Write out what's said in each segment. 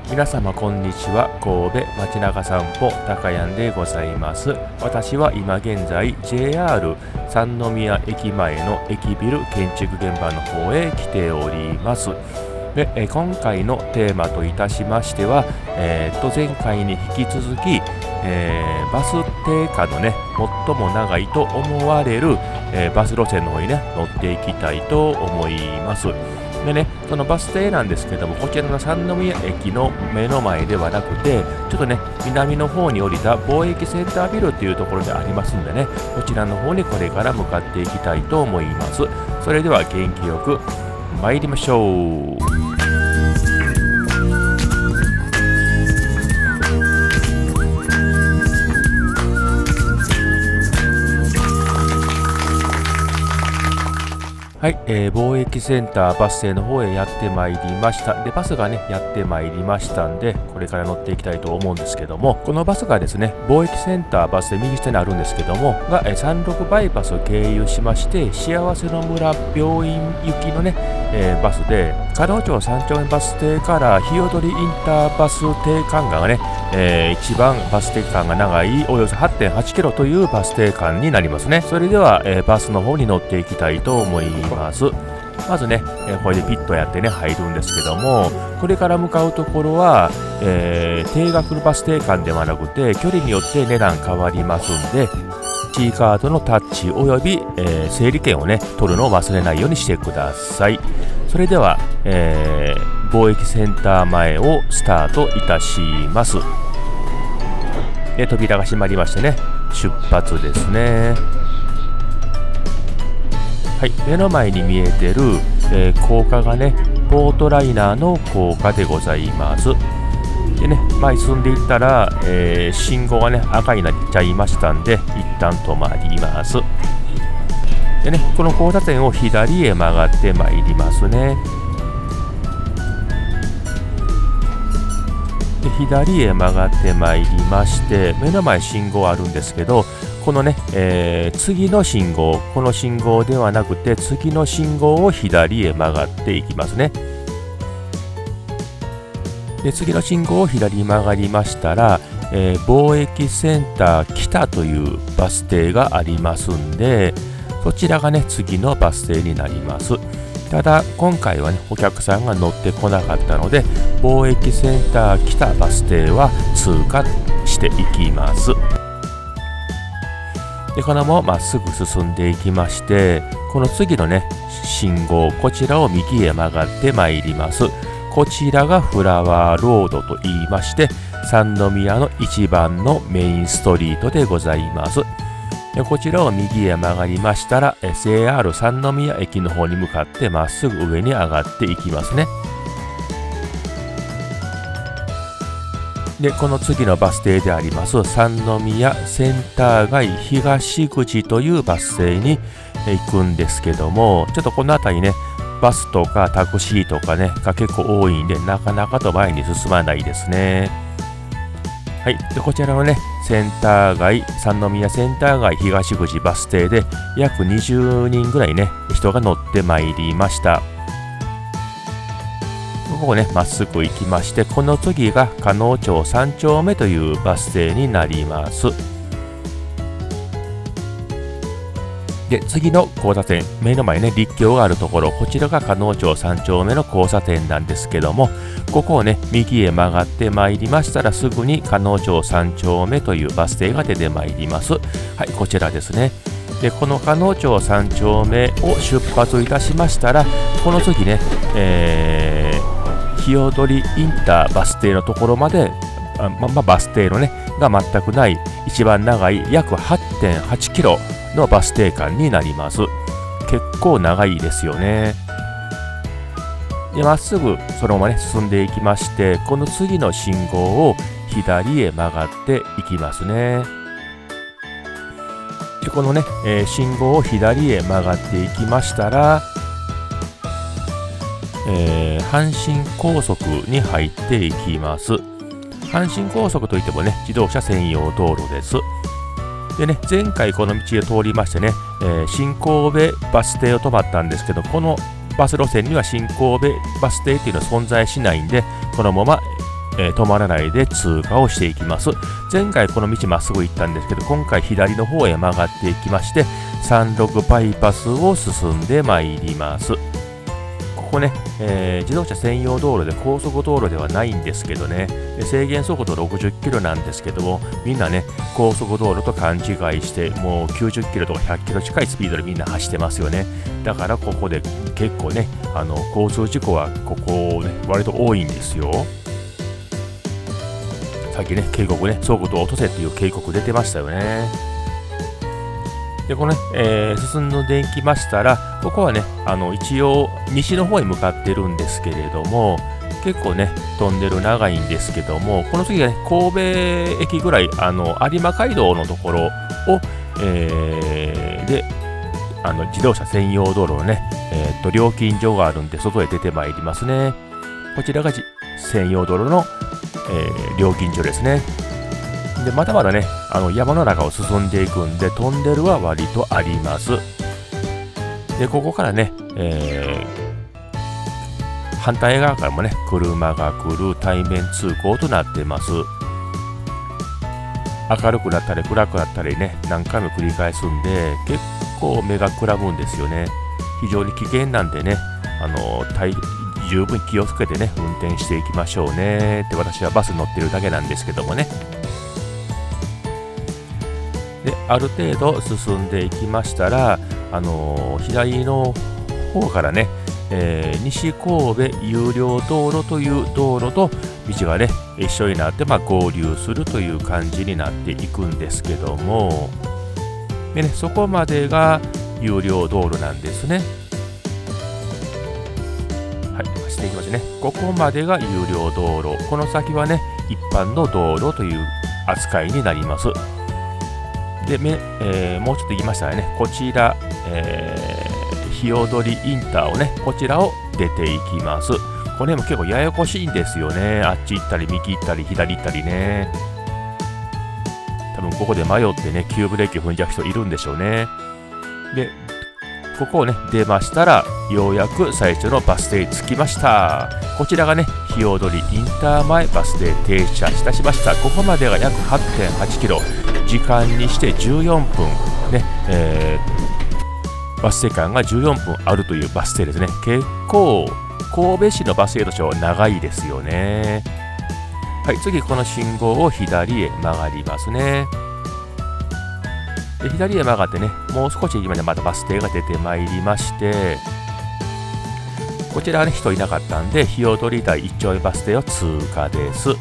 皆様こんにちは。神戸街中散歩高谷でございます。私は今現在 JR 三宮駅前の駅ビル建築現場の方へ来ております。で、今回のテーマといたしましては、前回に引き続き、バス停下のね最も長いと思われる、バス路線の方にね乗っていきたいと思います。でね、そのバス停なんですけども、こちらの三宮駅の目の前ではなくて、ちょっとね南の方に降りた貿易センタービルっていうところでありますんでね、こちらの方にこれから向かっていきたいと思います。それでは元気よく参りましょう。はい、貿易センターバス停の方へやってまいりました。で、バスがねやってまいりましたんで、これから乗っていきたいと思うんですけども、このバスがですね貿易センターバス停右下にあるんですけどもが、36バイパスを経由しまして、幸せの村病院行きのね、バスで、加納町3丁目バス停から日踊りインターバス停間がね、一番バス停間が長いおよそ 8.8 キロというバス停間になりますね。それでは、バスの方に乗っていきたいと思います。まずね、これでピットやってね入るんですけども、これから向かうところは、定額のバス停間ではなくて、距離によって値段変わりますんで、C カードのタッチおよび、整理券をね取るのを忘れないようにしてください。それでは、貿易センター前をスタートいたします。で、扉が閉まりましてね、出発ですね。はい、目の前に見えてる、高架がねポートライナーの高架でございます。でね、前進んでいったら、信号がね赤になっちゃいましたんで、一旦止まります。でね、この交差点を左へ曲がってまいりますね。で、左へ曲がってまいりまして、目の前信号あるんですけど、このね、次の信号、この信号ではなくて次の信号を左へ曲がっていきますね。で、次の信号を左に曲がりましたら、貿易センター北というバス停がありますんで、そちらがね次のバス停になります。ただ今回はねお客さんが乗ってこなかったので、貿易センター北バス停は通過していきます。で、このまままっすぐ進んでいきまして、この次のね信号、こちらを右へ曲がってまいります。こちらがフラワーロードと言いまして、三宮の一番のメインストリートでございます。で、こちらを右へ曲がりましたら、JR 三宮駅の方に向かってまっすぐ上に上がっていきますね。で、この次のバス停であります三宮センター街東口というバス停に行くんですけども、ちょっとこの辺りねバスとかタクシーとかねが結構多いんで、なかなかと前に進まないですね。はい、でこちらのねセンター街、三宮センター街東口バス停で約20人ぐらいね人が乗ってまいりました。ここねまっすぐ行きまして、この次が加納町3丁目というバス停になります。で、次の交差点、目の前ね陸橋があるところ、こちらが加納町3丁目の交差点なんですけども、ここをね右へ曲がってまいりましたら、すぐに加納町3丁目というバス停が出てまいります。はい、こちらですね。で、この加納町3丁目を出発いたしましたら、この次ね、日踊りインターバス停のところまで、バス停のねが全くない一番長い約 8.8 キロのバス停間になります。結構長いですよね。で、まっすぐそのままね進んでいきまして、この次の信号を左へ曲がっていきますね。で、このね、信号を左へ曲がっていきましたら、阪神高速に入っていきます。阪神高速といってもね自動車専用道路です。でね、前回この道を通りましてね、新神戸バス停を止まったんですけど、このバス路線には新神戸バス停っていうのは存在しないんで、このまま止まらないで通過をしていきます。前回この道まっすぐ行ったんですけど、今回左の方へ曲がっていきまして、36バイパスを進んでまいります。ここね、自動車専用道路で高速道路ではないんですけどね、制限速度60キロなんですけども、みんなね、高速道路と勘違いして、もう90キロとか100キロ近いスピードでみんな走ってますよね。だからここで結構ね、交通事故はここね、割と多いんですよ。さっきね、警告ね、速度を落とせっていう警告出てましたよね。で、このね、進んでいきましたら、ここはね、一応西の方へ向かってるんですけれども、結構ね、トンネル長いんですけども、この次がね、神戸駅ぐらい、有馬街道のところを、で、自動車専用道路のね、料金所があるんで、外へ出てまいりますね。こちらが専用道路の、料金所ですね。で、まだまだね、山の中を進んでいくんで、トンネルは割とあります。で、ここからね、反対側からもね、車が来る対面通行となってます。明るくなったり暗くなったりね、何回も繰り返すんで、結構目がくらむんですよね。非常に危険なんでね、十分気をつけてね、運転していきましょうねって、私はバス乗ってるだけなんですけどもね。で、ある程度進んでいきましたら、左の方からね、西神戸有料道路という道路と道がね、一緒になって、合流するという感じになっていくんですけども、でね、そこまでが有料道路なんですね。はい、走っていきますね。ここまでが有料道路。この先はね、一般の道路という扱いになります。で、もうちょっと言いましたらね、こちら、日踊りインターをね、こちらを出ていきます。これも結構ややこしいんですよね。あっち行ったり、右行ったり、左行ったりね。多分ここで迷ってね、急ブレーキを踏んじゃう人いるんでしょうね。で、ここをね、出ましたら、ようやく最初のバス停に着きました。こちらがね、日踊りインター前バス停停車いたしました。ここまでが約 8.8 キロ。時間にして14分。ね、バス停間が14分あるというバス停ですね。結構、神戸市のバス停としては長いですよね。はい、次この信号を左へ曲がりますね。で、左へ曲がってね、もう少し行きまでまたバス停が出てまいりまして、こちらはね、人いなかったんで、日踊り台一丁目バス停を通過です。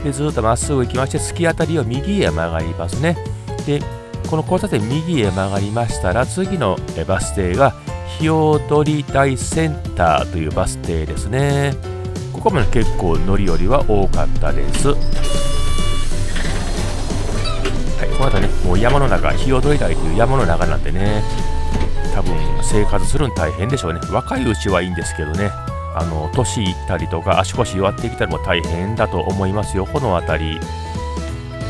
で、ずっとまっすぐ行きまして、突き当たりを右へ曲がりますね。で、この交差点右へ曲がりましたら、次のバス停が日踊り台センターというバス停ですね。ここもね、結構乗り降りは多かったです。はい、この後ね、もう山の中、日踊り台という山の中なんでね、多分生活するの大変でしょうね。若いうちはいいんですけどね、年いったりとか足腰弱ってきたりも大変だと思いますよ、この辺り。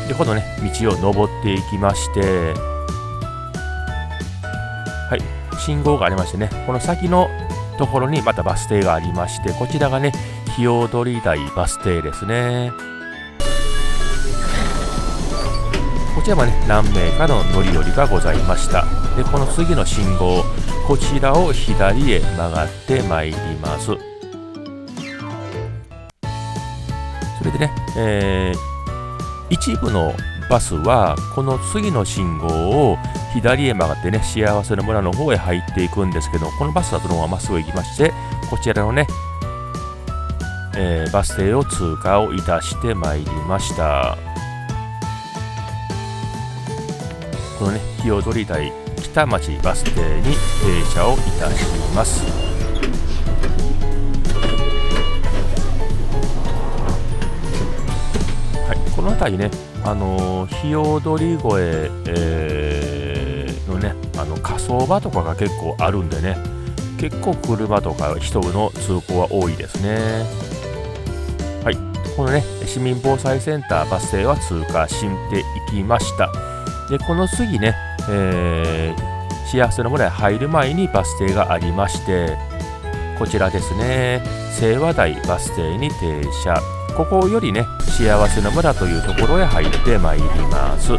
で、このね、道を登っていきまして、はい、信号がありましてね、この先のところにまたバス停がありまして、こちらがね、日踊り台バス停ですね。こちらもね、何名かの乗り降りがございました。で、この次の信号、こちらを左へ曲がってまいります。それでね、一部のバスはこの次の信号を左へ曲がってね、幸せの村の方へ入っていくんですけど、このバスはそのまままっすぐ行きまして、こちらのね、バス停を通過をいたしてまいりました。このね、日踊り台北町バス停に停車をいたします。はい、この辺りね、日踊り越え、のね、火葬場とかが結構あるんでね、結構車とか人の通行は多いですね。はい、このね、市民防災センターバス停は通過していきました。で、この次ね、幸せの村へ入る前にバス停がありまして、こちらですね、清和台バス停に停車。ここよりね、幸せの村というところへ入ってまいります。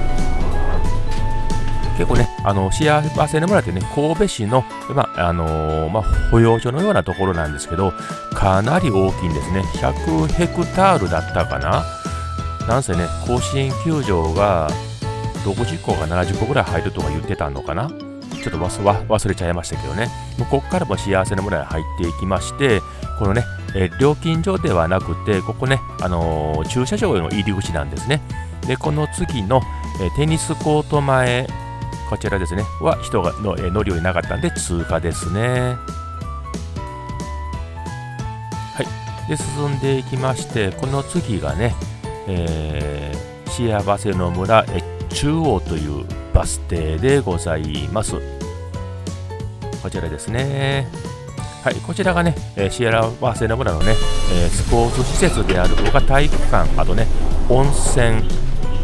結構ね、幸せの村ってね、神戸市の、保養所のようなところなんですけど、かなり大きいんですね。100ヘクタールだったかな。なんせね、甲子園球場が60個か70個ぐらい入るとか言ってたのかな。ちょっと忘れちゃいましたけどね。ここからも幸せの村に入っていきまして、このね、料金所ではなくて、ここね、駐車場への入り口なんですね。で、この次の、テニスコート前、こちらですね、は人が乗るようになかったんで通過ですね。はい。で、進んでいきまして、この次がね、幸せの村中央というバス停でございます。こちらですね。はい、こちらがね、幸せの村のね、スポーツ施設である他体育館、あとね、温泉、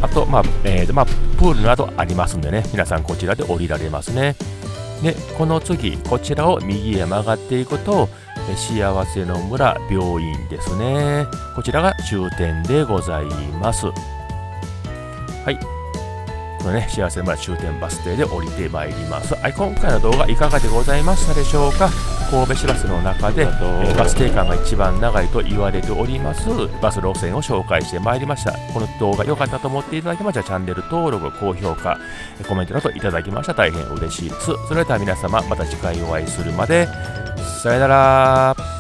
あと、プールなどありますんでね、皆さんこちらで降りられますね。で、この次、こちらを右へ曲がっていくと、幸せの村病院ですね。こちらが終点でございます。はい。このね、幸せの村終点バス停で降りてまいります。はい、今回の動画いかがでございましたでしょうか。神戸市バスの中で、バス停間が一番長いと言われておりますバス路線を紹介してまいりました。この動画良かったと思っていただけましたらチャンネル登録、高評価、コメントなどいただきましたら大変嬉しいです。それでは皆様また次回お会いするまで。さよなら。